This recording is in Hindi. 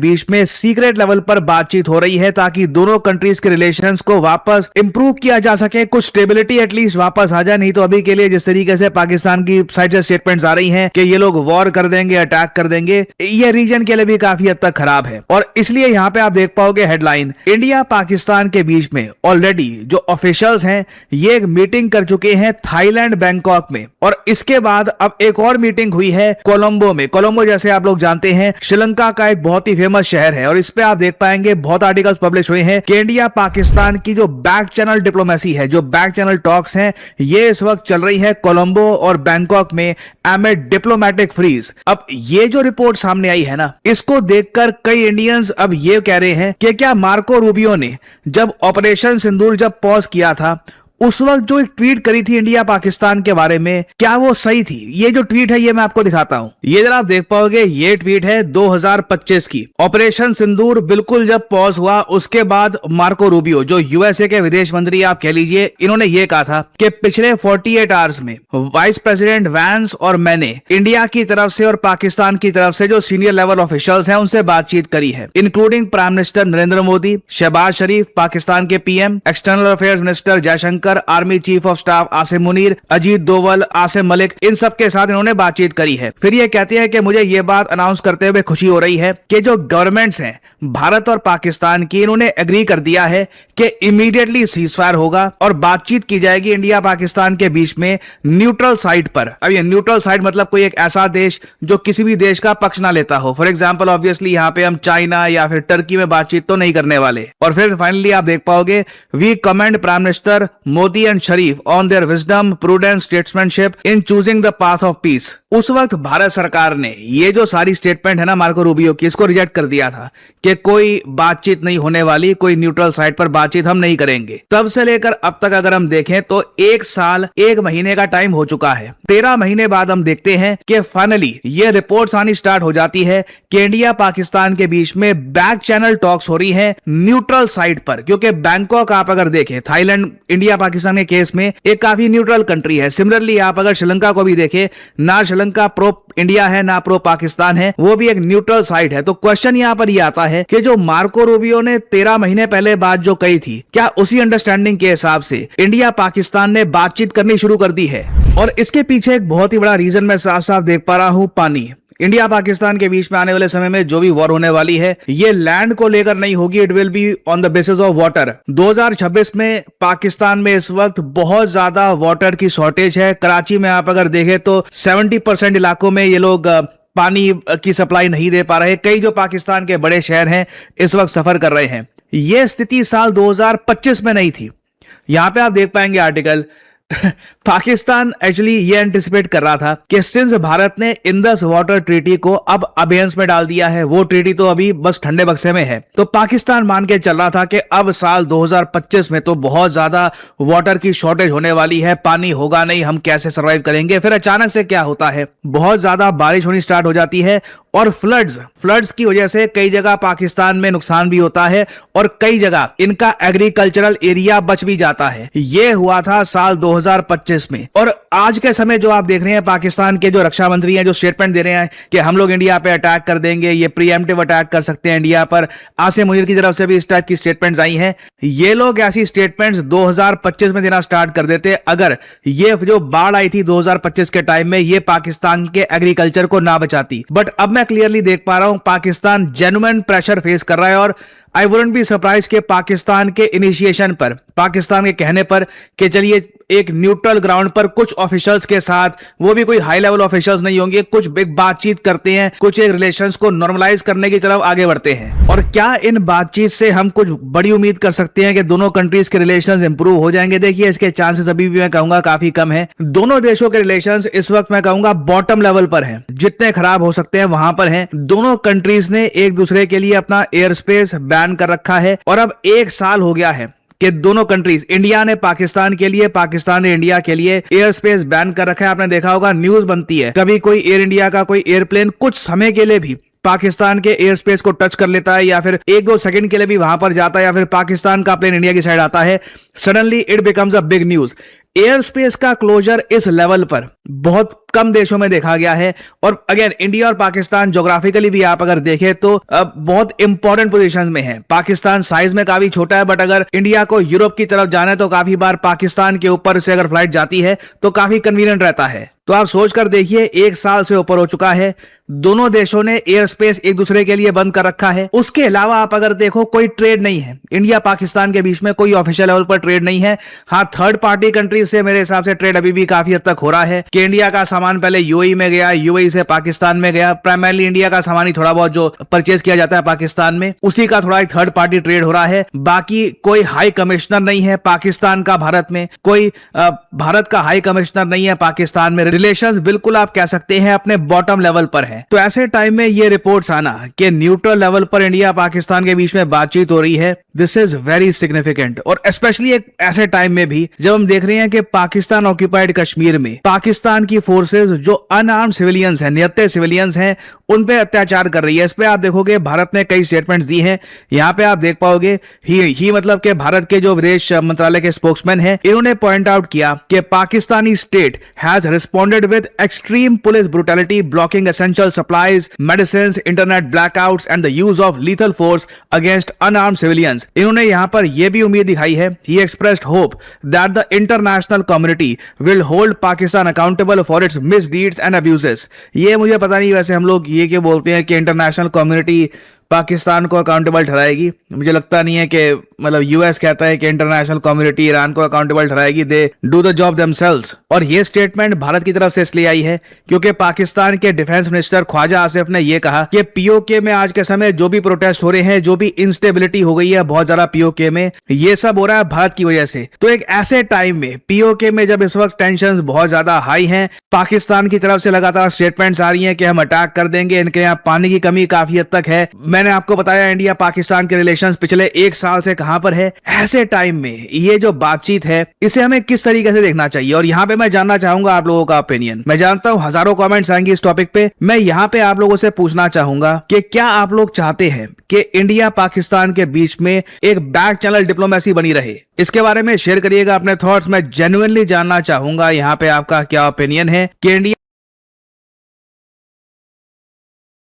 बीच में सीक्रेट लेवल पर बातचीत हो रही है ताकि दोनों कंट्रीज के रिलेशंस को वापस इंप्रूव किया जा सके, कुछ स्टेबिलिटी एटलीस्ट वापस आ जाए। नहीं तो अभी के लिए जिस तरीके से पाकिस्तान की साइड से स्टेटमेंट्स आ रही हैं कि ये लोग वॉर कर देंगे, अटैक कर देंगे, ये रीजन के लिए भी काफी हद तक खराब है। और इसलिए यहां पे आप देख पाओगे हेडलाइन, इंडिया पाकिस्तान के बीच में ऑलरेडी जो ऑफिशियल्स हैं ये एक मीटिंग कर चुके हैं थाईलैंड बैंकॉक में, और इसके बाद अब एक और मीटिंग हुई है कोलंबो में। कोलंबो जैसे आप लोग जानते हैं श्रीलंका का एक बहुत ही फेमस शहर है, और इस पे आप देख पाएंगे बहुत आर्टिकल्स पब्लिश हुए हैं कि इंडिया पाकिस्तान की जो बैक चैनल डिप्लोमेसी है, जो बैक चैनल टॉक्स हैं, ये इस वक्त चल रही है कोलंबो और बैंकॉक में एमिड डिप्लोमेटिक फ्रीज। अब ये जो रिपोर्ट सामने आई है ना, इसको देखकर कई इंडियंस अब ये कह रहे हैं कि क्या मार्को रूबियो ने जब ऑपरेशन सिंदूर जब पॉज किया था उस वक्त जो एक ट्वीट करी थी इंडिया पाकिस्तान के बारे में, क्या वो सही थी? ये जो ट्वीट है ये मैं आपको दिखाता हूं। ये जरा आप देख पाओगे, ये ट्वीट है 2025 की। ऑपरेशन सिंदूर बिल्कुल जब पॉज हुआ उसके बाद मार्को रूबियो, जो यूएसए के विदेश मंत्री आप कह लीजिए, इन्होंने ये कहा था कि पिछले 48 आवर्स में वाइस प्रेसिडेंट वैंस और मैंने इंडिया की तरफ से और पाकिस्तान की तरफ से जो सीनियर लेवल ऑफिशियल्स हैं उनसे बातचीत करी है, including prime minister Narendra Modi, Shahbaz Sharif Pakistan के PM, external affairs minister Jaishankar, army chief of staff Asim Munir, Ajit Doval, Asim Malik, इन सब के साथ इन्होंने बातचीत करी है। फिर ये कहते हैं कि मुझे ये बात अनाउंस करते हुए खुशी हो रही है कि जो गवर्नमेंट्स हैं भारत और पाकिस्तान की, इन्होंने एग्री कर दिया है कि इमीडिएटली सीजफायर होगा और बातचीत की जाएगी इंडिया पाकिस्तान के बीच में न्यूट्रल साइड पर। अब ये न्यूट्रल साइड मतलब कोई एक ऐसा देश जो किसी भी देश का पक्ष ना लेता हो। फॉर एग्जांपल ऑब्वियसली यहाँ पे हम चाइना या फिर टर्की में बातचीत तो नहीं करने वाले। और फिर फाइनली आप देख पाओगे, we commend prime minister Modi and Sharif on their wisdom, prudence, statesmanship in choosing the path of peace. उस वक्त भारत सरकार ने ये जो सारी स्टेटमेंट है ना मार्को रूबियो की, इसको रिजेक्ट कर दिया था कि कोई बातचीत नहीं होने वाली, कोई न्यूट्रल साइड पर बातचीत हम नहीं करेंगे। तब से लेकर अब तक अगर हम देखें तो 1 साल 1 महीने का टाइम हो चुका है। 13 महीने बाद हम देखते हैं कि फाइनली ये रिपोर्ट्स आनी स्टार्ट हो जाती है कि इंडिया पाकिस्तान के बीच में बैक चैनल टॉक्स हो रही है न्यूट्रल साइड पर। क्योंकि बैंकॉक आप अगर देखें, थाईलैंड इंडिया पाकिस्तान के केस में एक काफी न्यूट्रल कंट्री है। सिमिलरली आप अगर श्रीलंका को भी देखें, ना श्रीलंका प्रो इंडिया है ना प्रो पाकिस्तान है, वो भी एक न्यूट्रल साइड है। तो क्वेश्चन यहां पर यह आता है कि जो मार्को रूबियो ने 13 महीने पहले बात जो कही थी, क्या उसी अंडरस्टैंडिंग के हिसाब से इंडिया पाकिस्तान ने बातचीत करनी शुरू कर दी है? और इसके पीछे एक बहुत ही बड़ा रीजन मैं साफ साफ देख पा रहा हूं, पानी। इंडिया पाकिस्तान के बीच में आने वाले समय में जो भी वॉर होने वाली है, ये लैंड को लेकर नहीं होगी, it will be on the basis of water. 2026 में पाकिस्तान में इस वक्त बहुत ज्यादा वाटर की शॉर्टेज है। कराची में आप अगर देखें तो 70% इलाकों में ये लोग पानी की सप्लाई नहीं दे पा रहे। कई जो पाकिस्तान के बड़े शहर हैं इस वक्त सफर कर रहे हैं। यह स्थिति साल 2025 में नहीं थी। यहां पे आप देख पाएंगे आर्टिकल, पाकिस्तान एक्चुअली ये एंटिसिपेट कर रहा था कि सिंस भारत ने इंडस वाटर ट्रीटी को अब अबेयंस में डाल दिया है, वो ट्रीटी तो अभी बस ठंडे बक्से में है, तो पाकिस्तान मान के चल रहा था कि अब साल 2025 में तो बहुत ज्यादा वाटर की शॉर्टेज होने वाली है, पानी होगा नहीं, हम कैसे सर्वाइव करेंगे। फिर अचानक से क्या होता है, बहुत ज्यादा बारिश होनी स्टार्ट हो जाती है और फ्लड्स की वजह से कई जगह पाकिस्तान में नुकसान भी होता है और कई जगह इनका एग्रीकल्चरल एरिया बच भी जाता है। यह हुआ था साल 2025 में। और आज के समय जो आप देख रहे हैं, पाकिस्तान के जो रक्षा मंत्री हैं जो स्टेटमेंट दे रहे हैं कि हम लोग इंडिया पे अटैक कर देंगे, ये प्रीएम्प्टिव अटैक कर सकते हैं इंडिया पर, आसिम मुनीर की तरफ से भी इस टाइप की स्टेटमेंट्स आई हैं। ये लोग ऐसी स्टेटमेंट्स 2025 में देना स्टार्ट कर देते अगर ये जो बाढ़ आई थी 2025 के टाइम में, ये पाकिस्तान के एग्रीकल्चर को ना बचाती। बट अब मैं क्लियरली देख पा रहा हूं पाकिस्तान जेन्युइन प्रेशर फेस कर रहा है। और आई वुडंट बी सरप्राइज के पाकिस्तान के इनिशिएशन पर, पाकिस्तान के कहने पर कि चलिए एक न्यूट्रल ग्राउंड पर कुछ ऑफिशियल्स के साथ, वो भी कोई हाई लेवल ऑफिशियल्स नहीं होंगे, कुछ बिग बातचीत करते हैं, कुछ एक रिलेशंस को नॉर्मलाइज करने की तरफ आगे बढ़ते हैं। और क्या इन बातचीत से हम कुछ बड़ी उम्मीद कर सकते हैं कि दोनों कंट्रीज के रिलेशंस इंप्रूव हो जाएंगे? देखिए इसके चांसेस अभी भी मैं कहूंगा काफी कम है। दोनों देशों के रिलेशंस इस वक्त मैं कहूंगा बॉटम लेवल पर हैं, जितने खराब हो सकते हैं वहां पर हैं। दोनों कंट्रीज ने एक दूसरे के लिए अपना एयर स्पेस बैन कर रखा है और अब 1 साल हो गया है कि दोनों कंट्रीज, इंडिया ने पाकिस्तान के लिए, पाकिस्तान ने इंडिया के लिए एयर स्पेस बैन कर रखा है। आपने देखा होगा न्यूज बनती है, कभी कोई एयर इंडिया का कोई एयरप्लेन कुछ समय के लिए भी पाकिस्तान के एयर स्पेस को टच कर लेता है या फिर 1-2 सेकंड के लिए भी वहां पर जाता है या फिर पाकिस्तान का प्लेन इंडिया की साइड आता है, suddenly it becomes a big news. Air space का क्लोजर इस लेवल पर बहुत कम देशों में देखा गया है। और अगेन इंडिया और पाकिस्तान ज्योग्राफिकली भी आप अगर देखें तो बहुत इंपॉर्टेंट पोजीशंस में है। पाकिस्तान साइज में काफी छोटा है, बट अगर इंडिया को यूरोप की तरफ जाना है तो काफी बार पाकिस्तान के ऊपर से अगर फ्लाइट जाती है तो काफी कन्वीनियंट रहता है। तो आप सोच कर देखिए, 1 साल से ऊपर हो चुका है, दोनों देशों ने एयर स्पेस एक दूसरे के लिए बंद कर रखा है। उसके अलावा आप अगर देखो कोई ट्रेड नहीं है इंडिया पाकिस्तान के बीच में, कोई ऑफिशियल लेवल पर ट्रेड नहीं है। हाँ, थर्ड पार्टी कंट्रीज से मेरे हिसाब से ट्रेड अभी भी काफी हद तक हो रहा है कि इंडिया का सामान पहले यूएई में गया, यूएई से पाकिस्तान में गया। प्राइमरली इंडिया का सामान ही थोड़ा बहुत जो परचेज किया जाता है पाकिस्तान में, उसी का थोड़ा एक थर्ड पार्टी ट्रेड हो रहा है। बाकी कोई हाई कमिश्नर नहीं है पाकिस्तान का भारत में, कोई भारत का हाई कमिश्नर नहीं है पाकिस्तान में। रिलेशंस बिल्कुल आप कह सकते हैं अपने बॉटम लेवल पर है। तो ऐसे टाइम में ये रिपोर्ट्स आना कि न्यूट्रल लेवल पर इंडिया पाकिस्तान के बीच में बातचीत हो रही है, दिस इज वेरी सिग्निफिकेंट। और स्पेशली एक ऐसे टाइम में भी जब हम देख रहे हैं कि पाकिस्तान ऑक्यूपाइड कश्मीर में पाकिस्तान की फोर्सेस जो अनआर्म्ड सिविलियंस हैं, निहत्थे सिविलियंस हैं, उन पे अत्याचार कर रही है। इस पे आप देखोगे भारत ने कई स्टेटमेंट्स दी हैं। यहां पे आप देख पाओगे ही मतलब कि भारत के जो विदेश मंत्रालय के स्पोक्समैन हैं, इन्होंने पॉइंट आउट किया कि Pakistani state has responded with extreme police brutality, blocking essential supplies, medicines, internet blackouts and the use of lethal force against unarmed civilians. इन्होंने यहाँ पर यह भी उम्मीद दिखाई है, he expressed hope that the international community will hold Pakistan accountable for its misdeeds and abuses. ये मुझे पता नहीं वैसे हम लोग ये क्या बोलते हैं कि इंटरनेशनल कम्युनिटी पाकिस्तान को अकाउंटेबल ठहराएगी। मुझे लगता नहीं है कि मतलब यूएस कहता है कि इंटरनेशनल कम्युनिटी ईरान को अकाउंटेबल ठहराएगी, they do the job themselves. और ये स्टेटमेंट भारत की तरफ से इसलिए आई है क्योंकि पाकिस्तान के डिफेंस मिनिस्टर ख्वाजा आसिफ ने यह कहा कि पीओके में आज के समय जो भी प्रोटेस्ट हो रहे हैं, जो भी इंस्टेबिलिटी हो गई है बहुत ज्यादा पीओके में, ये सब हो रहा है भारत की वजह से। तो एक ऐसे टाइम में पीओके में जब इस वक्त टेंशन बहुत ज्यादा हाई है, पाकिस्तान की तरफ से लगातार स्टेटमेंट्स आ रही है कि हम अटैक कर देंगे, इनके यहाँ पानी की कमी काफी हद तक है। मैंने आपको बताया इंडिया पाकिस्तान के रिलेशंस पिछले 1 साल से कहां पर है। ऐसे टाइम में ये जो बातचीत है, इसे हमें किस तरीके से देखना चाहिए, और यहां पे मैं जानना चाहूंगा आप लोगों का ओपिनियन। मैं जानता हूं हजारों कमेंट्स आएंगे इस टॉपिक पे। मैं यहां पे आप लोगों से पूछना चाहूंगा कि क्या आप लोग चाहते हैं कि इंडिया पाकिस्तान के बीच में एक बैक चैनल डिप्लोमेसी बनी रहे? इसके बारे में शेयर करिएगा अपने थॉट्स। मैं जेन्युइनली जानना चाहूंगा यहां पे आपका क्या ओपिनियन है कि इंडिया